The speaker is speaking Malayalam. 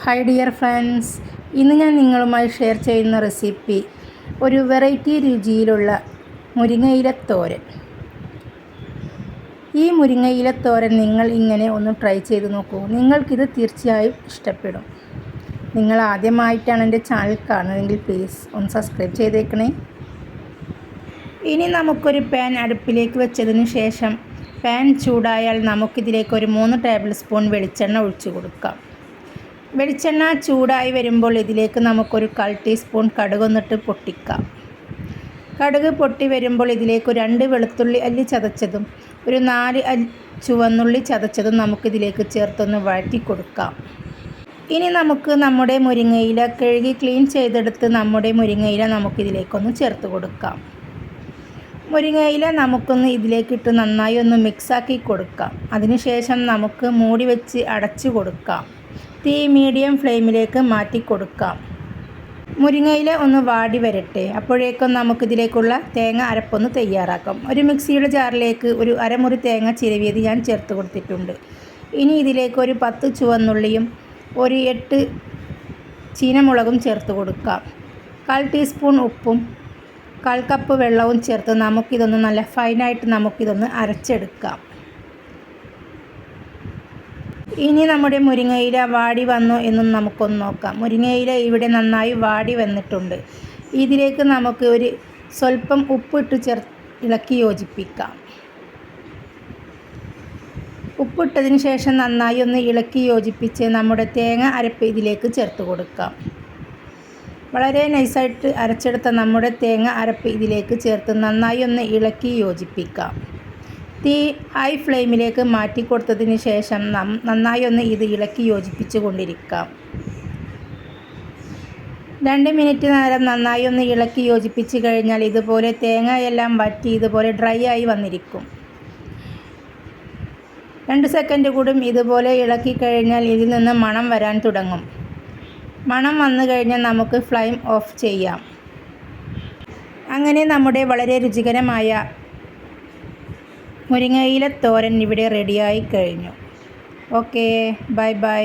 ഹായ് ഡിയർ ഫ്രണ്ട്സ്, ഇന്ന് ഞാൻ നിങ്ങളുമായി ഷെയർ ചെയ്യുന്ന റെസിപ്പി ഒരു വെറൈറ്റി രുചിയിലുള്ള മുരിങ്ങയിലത്തോരൻ. ഈ മുരിങ്ങയിലത്തോരൻ നിങ്ങൾ ഇങ്ങനെ ഒന്ന് ട്രൈ ചെയ്ത് നോക്കൂ. നിങ്ങൾക്കിത് തീർച്ചയായും ഇഷ്ടപ്പെടും. നിങ്ങൾ ആദ്യമായിട്ടാണ് എൻ്റെ ചാനൽ കാണുന്നതെങ്കിൽ പ്ലീസ് ഒന്ന് സബ്സ്ക്രൈബ് ചെയ്തേക്കണേ. ഇനി നമുക്കൊരു പാൻ അടുപ്പിലേക്ക് വെച്ചതിന് ശേഷം പാൻ ചൂടായാൽ നമുക്കിതിലേക്ക് ഒരു 3 ടേബിൾ സ്പൂൺ വെളിച്ചെണ്ണ ഒഴിച്ചു കൊടുക്കാം. വെളിച്ചെണ്ണ ചൂടായി വരുമ്പോൾ ഇതിലേക്ക് നമുക്കൊരു 1/4 ടീസ്പൂൺ കടുകൊന്നിട്ട് പൊട്ടിക്കാം. കടുക് പൊട്ടി വരുമ്പോൾ ഇതിലേക്ക് 2 വെളുത്തുള്ളി അല്ലി ചതച്ചതും 4 ചുവന്നുള്ളി ചതച്ചതും നമുക്കിതിലേക്ക് ചേർത്തൊന്ന് വഴറ്റി കൊടുക്കാം. ഇനി നമുക്ക് നമ്മുടെ മുരിങ്ങയില കഴുകി ക്ലീൻ ചെയ്തെടുത്ത് നമ്മുടെ മുരിങ്ങയില നമുക്കിതിലേക്കൊന്ന് ചേർത്ത് കൊടുക്കാം. മുരിങ്ങയില നമുക്കൊന്ന് ഇതിലേക്കിട്ട് നന്നായി ഒന്ന് മിക്സാക്കി കൊടുക്കാം. അതിനുശേഷം നമുക്ക് മൂടി വെച്ച് അടച്ചു കൊടുക്കാം. തീ മീഡിയം ഫ്ലെയിമിലേക്ക് മാറ്റി കൊടുക്കാം. മുരിങ്ങയില ഒന്ന് വാടി വരട്ടെ. അപ്പോഴേക്കും നമുക്കിതിലേക്കുള്ള തേങ്ങ അരപ്പൊന്ന് തയ്യാറാക്കാം. ഒരു മിക്സിയുടെ ജാറിലേക്ക് ഒരു അരമുറി തേങ്ങ ചിരവിയത് ഞാൻ ചേർത്ത് കൊടുത്തിട്ടുണ്ട്. ഇനി ഇതിലേക്ക് ഒരു 10 ചുവന്നുള്ളിയും ഒരു 8 ചീനമുളകും ചേർത്ത് കൊടുക്കാം. 1/4 ടീസ്പൂൺ ഉപ്പും 1/4 കപ്പ് വെള്ളവും ചേർത്ത് നമുക്കിതൊന്ന് നല്ല ഫൈനായിട്ട് നമുക്കിതൊന്ന് അരച്ചെടുക്കാം. ഇനി നമ്മുടെ മുരിങ്ങയില വാടി വന്നോ എന്നും നമുക്കൊന്ന് നോക്കാം. മുരിങ്ങയില ഇവിടെ നന്നായി വാടി വന്നിട്ടുണ്ട്. ഇതിലേക്ക് നമുക്ക് ഒരു സ്വല്പം ഉപ്പിട്ട് ഇളക്കി യോജിപ്പിക്കാം. ഉപ്പിട്ടതിന് ശേഷം നന്നായി ഒന്ന് ഇളക്കി യോജിപ്പിച്ച് നമ്മുടെ തേങ്ങ അരപ്പ് ഇതിലേക്ക് ചേർത്ത് കൊടുക്കാം. വളരെ നൈസായിട്ട് അരച്ചെടുത്ത നമ്മുടെ തേങ്ങ അരപ്പ് ഇതിലേക്ക് ചേർത്ത് നന്നായി ഒന്ന് ഇളക്കി യോജിപ്പിക്കാം. തീ ഹൈ ഫ്ലെയിമിലേക്ക് മാറ്റി കൊടുത്തതിന് ശേഷം നന്നായി ഒന്ന് ഇത് ഇളക്കി യോജിപ്പിച്ച് കൊണ്ടിരിക്കാം. 2 മിനിറ്റ് നേരം നന്നായി ഒന്ന് ഇളക്കി യോജിപ്പിച്ച് കഴിഞ്ഞാൽ ഇതുപോലെ തേങ്ങയെല്ലാം വറ്റി ഇതുപോലെ ഡ്രൈ ആയി വന്നിരിക്കും. 2 സെക്കൻഡ് കൂടും ഇതുപോലെ ഇളക്കി കഴിഞ്ഞാൽ ഇതിൽ നിന്ന് മണം വരാൻ തുടങ്ങും. മണം വന്നു കഴിഞ്ഞാൽ നമുക്ക് ഫ്ലെയിം ഓഫ് ചെയ്യാം. അങ്ങനെ നമ്മുടെ വളരെ രുചികരമായ മുരിങ്ങയില തോരൻ ഇവിടെ റെഡിയായി കഴിഞ്ഞു. Okay, bye bye.